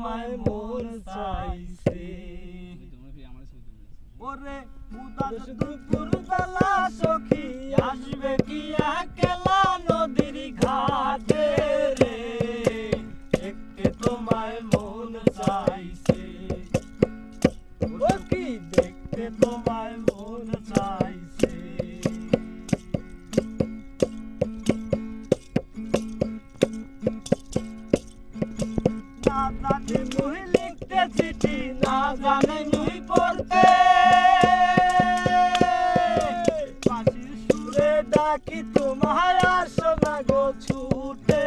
তোমায় মন চাইছে। ওরে উদাস দুপুর বেলা সখী আসবে কি একলা নদীর ঘাটে রে, দেখতে তোমায় মন চাইছে। ও কি দেখতে তোমায় মন চাইছে। না জানি মুই লিখতে চিঠি, না জানি মুই পড়তে, বাঁশির সুরে ডাকি তোমায় আসো না গো ছুটে,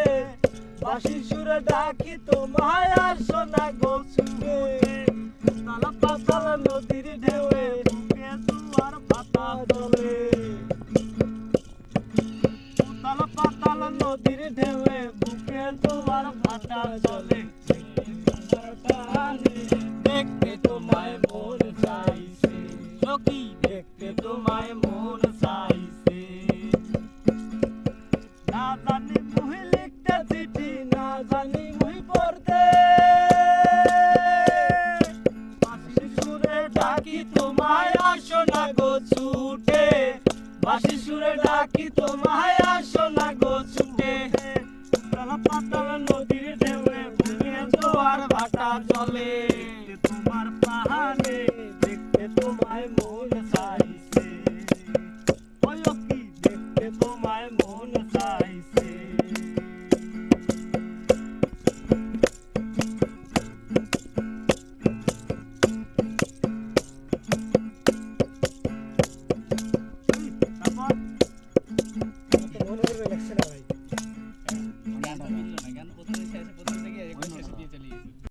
বাঁশির সুরে ডাকি তোমায় আসো না গো ছুটে। তালা পাতাল নদীর ঢেউয়ে বুকে জোয়ার ভাটা চলে, তালা পাতাল নদীর ঢেউয়ে বুকে জোয়ার ভাটা চলে। দেখতে তোমায় মন চাইছে সখী, দেখতে তোমায় মন চাইছে। না জানি মুই লিখতে চিঠি, না জানি মুই পড়তে, বাঁশির সুরে ডাকি তোমায় আসো না গো ছুটে, বাঁশির সুরে ডাকি তোমায় আসো না গো ছুটে। তালা পাতাল নদীর ঢেউয়ে বুকে জোয়ার ভাটা চলে।